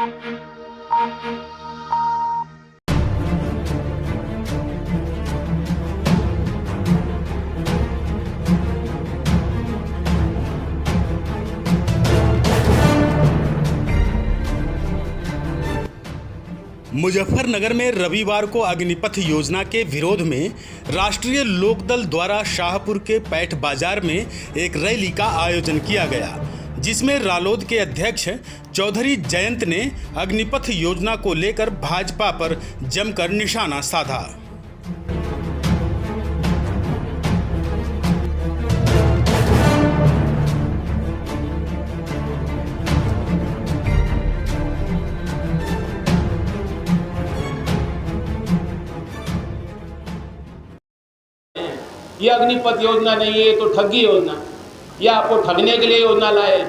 मुजफ्फरनगर में रविवार को अग्निपथ योजना के विरोध में राष्ट्रीय लोकदल द्वारा शाहपुर के पैठ बाजार में एक रैली का आयोजन किया गया, जिसमें रालोद के अध्यक्ष चौधरी जयंत ने अग्निपथ योजना को लेकर भाजपा पर जमकर निशाना साधा। ये अग्निपथ योजना नहीं है, तो ठगी योजना, या आपको ठगने के लिए योजना लाए,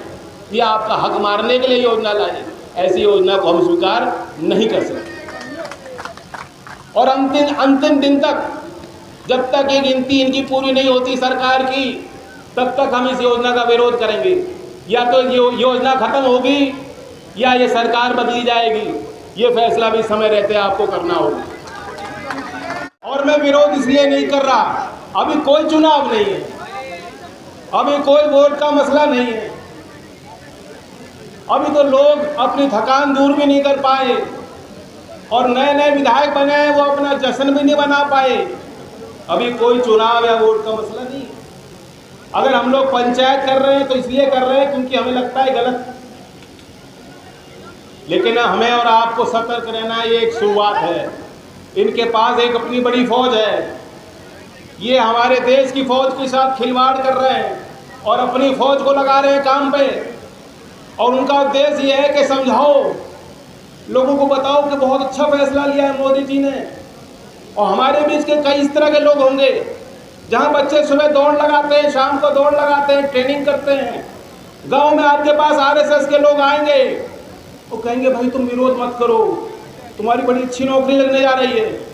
या आपका हक मारने के लिए योजना लाए। ऐसी योजना को हम स्वीकार नहीं कर सकते। और अंतिम दिन तक, जब तक ये गिनती इनकी पूरी नहीं होती सरकार की, तब तक हम इस योजना का विरोध करेंगे। या तो ये योजना खत्म होगी या ये सरकार बदली जाएगी। ये फैसला भी समय रहते आपको करना होगा। और मैं विरोध इसलिए नहीं कर रहा, अभी कोई चुनाव नहीं है, अभी कोई वोट का मसला नहीं है, अभी तो लोग अपनी थकान दूर भी नहीं कर पाए और नए नए विधायक बने हैं, वो अपना जश्न भी नहीं बना पाए। अभी कोई चुनाव या वोट का मसला नहीं है। अगर हम लोग पंचायत कर रहे हैं तो इसलिए कर रहे हैं क्योंकि हमें लगता है गलत, लेकिन हमें और आपको सतर्क रहना, ये एक शुरुआत है। इनके पास एक अपनी बड़ी फौज है, ये हमारे देश की फौज के साथ खिलवाड़ कर रहे हैं और अपनी फौज को लगा रहे हैं काम पे। और उनका उद्देश्य ये है कि समझाओ, लोगों को बताओ कि बहुत अच्छा फैसला लिया है मोदी जी ने। और हमारे बीच के कई इस तरह के लोग होंगे, जहां बच्चे सुबह दौड़ लगाते हैं, शाम को दौड़ लगाते हैं, ट्रेनिंग करते हैं। गांव में आपके पास आरएसएस के लोग आएंगे, वो कहेंगे भाई तुम विरोध मत करो, तुम्हारी बड़ी अच्छी नौकरी लगने जा रही है।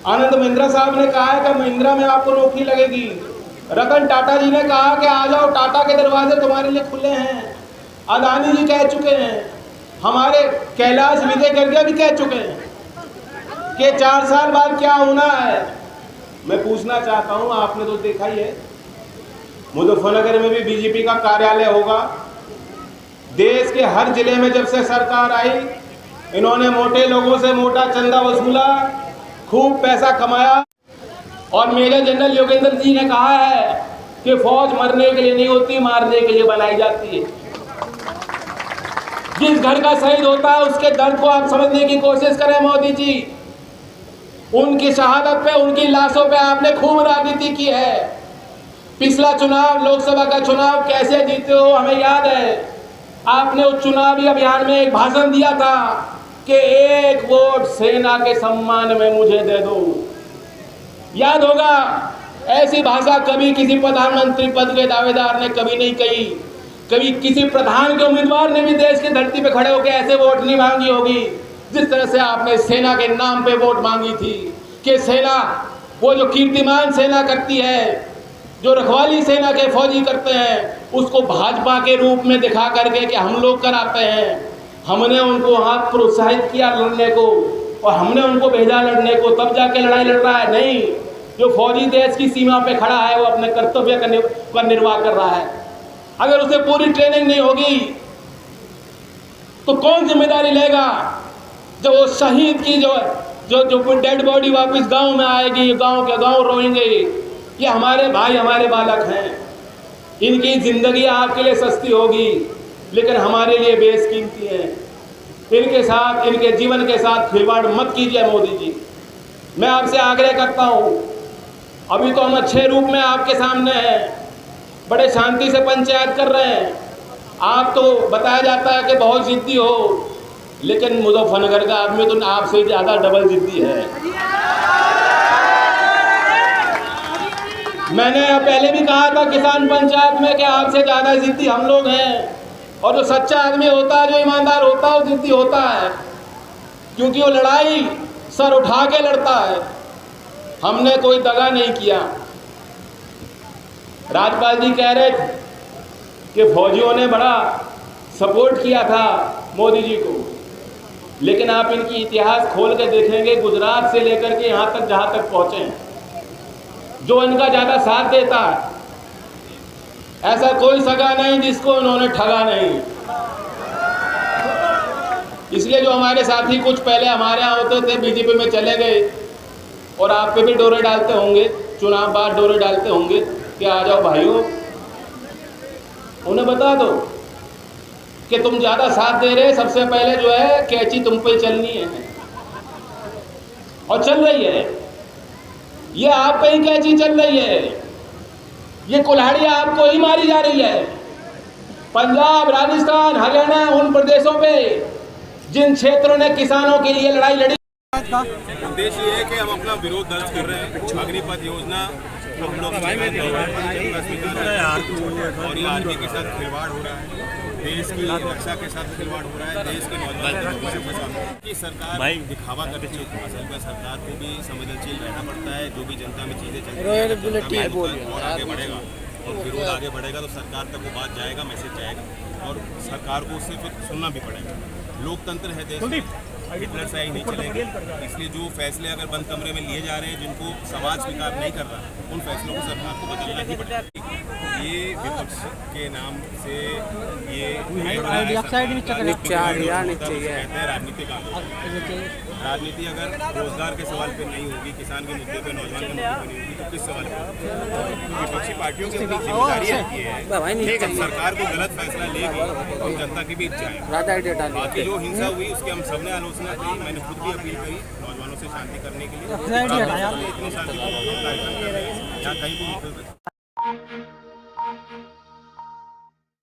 आनंद महिंद्रा साहब ने कहा है कि महिंद्रा में आपको नौकरी लगेगी। रतन टाटा जी ने कहा कि आ जाओ, टाटा के दरवाजे तुम्हारे लिए खुले हैं। अदानी जी कह चुके हैं, हमारे कैलाश विजय गर्ग भी कह चुके हैं कि 4 साल बाद क्या होना है। मैं पूछना चाहता हूं, आपने तो देखा ही है, मुजफ्फरनगर में भी बीजेपी का कार्यालय होगा। देश के हर जिले में जब से सरकार आई, इन्होंने मोटे लोगों से मोटा चंदा वसूला, खूब पैसा कमाया। और मेजर जनरल योगेंद्र जी ने कहा है कि फौज मरने के लिए नहीं होती, मारने के लिए बनाई जाती है। जिस घर का शहीद होता है उसके दर्द को आप समझने की कोशिश करें मोदी जी। उनकी शहादत पे, उनकी लाशों पे आपने खूब राजनीति की है। पिछला चुनाव, लोकसभा का चुनाव कैसे जीते हो हमें याद है। आपने उस चुनावी अभियान में एक भाषण दिया था कि 1 वोट सेना के सम्मान में मुझे दे दो। याद होगा, ऐसी भाषा कभी किसी प्रधानमंत्री पद के दावेदार ने कभी नहीं कही। कभी किसी प्रधान के उम्मीदवार ने भी देश की धरती पे खड़े होकर ऐसे वोट नहीं मांगी होगी जिस तरह से आपने सेना के नाम पे वोट मांगी थी। कि सेना, वो जो कीर्तिमान सेना करती है, जो रखवाली सेना के फौजी करते हैं, उसको भाजपा के रूप में दिखा करके कि हम लोग कराते हैं। हमने उनको हाथ प्रोत्साहित किया लड़ने को और हमने उनको भेजा लड़ने को, तब जाके लड़ाई लड़ रहा है। नहीं, जो फौजी देश की सीमा पे खड़ा है वो अपने कर्तव्य का निर्वाह कर रहा है। अगर उसे पूरी ट्रेनिंग नहीं होगी तो कौन जिम्मेदारी लेगा? जब वो शहीद की जो डेड बॉडी वापस गांव में आएगी, गांव के गांव रोएंगे, ये हमारे भाई, हमारे बालक हैं, इनकी जिंदगी आपके लिए सस्ती होगी लेकिन हमारे लिए बेशकीमती है। इनके साथ, इनके जीवन के साथ खिलवाड़ मत कीजिए मोदी जी। मैं आपसे आग्रह करता हूँ, अभी तो हम अच्छे रूप में आपके सामने हैं, बड़े शांति से पंचायत कर रहे हैं। आप तो बताया जाता है कि बहुत जिद्दी हो, लेकिन मुजफ्फरनगर का आदमी तो आपसे ज़्यादा डबल जिद्दी है। मैंने पहले भी कहा था किसान पंचायत में कि आपसे ज़्यादा जिद्दी हम लोग हैं। और जो सच्चा आदमी होता है, जो ईमानदार होता है, वो जिद्दी होता है, क्योंकि वो लड़ाई सर उठा के लड़ता है। हमने कोई दगा नहीं किया। राज्यपाल जी कह रहे थे कि फौजियों ने बड़ा सपोर्ट किया था मोदी जी को। लेकिन आप इनकी इतिहास खोल के देखेंगे, गुजरात से लेकर के यहाँ तक जहाँ तक पहुँचे हैं, जो इनका ज़्यादा साथ देता है, ऐसा कोई सगा नहीं जिसको इन्होंने ठगा नहीं। इसलिए जो हमारे साथी कुछ पहले हमारे यहाँ होते थे, बीजेपी में चले गए, और आप पे भी डोरे डालते होंगे, चुनाव बाद डोरे डालते होंगे कि आ जाओ भाइयों, उन्हें बता दो कि तुम ज़्यादा साथ दे रहे, सबसे पहले जो है कैची तुम पे चलनी है, और चल रही है। ये आप पे ही कैची चल रही है, ये कुल्हाड़ी आपको ही मारी जा रही है। पंजाब, राजस्थान, हरियाणा, उन प्रदेशों पे जिन क्षेत्रों ने किसानों के लिए लड़ाई लड़ी। उद्देश्य ये है कि हम अपना विरोध दर्ज कर रहे हैं। अग्निपथ योजना हम लोग और ये आदमी के साथ खिलवाड़ हो रहा है, देश की रक्षा के साथ खिलवाड़ हो रहा है, देश के नौजवान के साथ कि सरकार दिखावा करती है। असल में सरकार को भी संवेदनशील रहना पड़ता है। जो भी जनता में चीज़ें चल रही हैं और आगे बढ़ेगा और विरोध आगे बढ़ेगा तो सरकार तक वो बात जाएगा, मैसेज जाएगा, और सरकार को उससे फिर सुनना भी पड़ेगा। लोकतंत्र है देश में, हिटलर से ही नहीं चलेगा। इसलिए जो फैसले अगर बंद कमरे में लिए जा रहे हैं, जिनको समाज स्वीकार नहीं कर रहा, उन फैसलों को सरकार को बदलना ही पड़ेगा। ये विपक्ष के नाम से ये राजनीतिक राजनीति अगर रोजगार के सवाल पे नहीं होगी, किसान के मुद्दे पे, नौजवान के मुद्दे पे नहीं होगी, तो किस सवाल पे? विपक्षी पार्टियों की अपनी जिम्मेदारी आती है, जब सरकार को गलत फैसला लेगी तो जनता के बीच जाएगा। बाकी जो हिंसा हुई उसकी हम सबने आलोचना की, मैंने खुद भी अपील करी नौजवानों से शांति करने के लिए। इतनी शांति कार्यक्रम कर रहे हैं या कहीं भी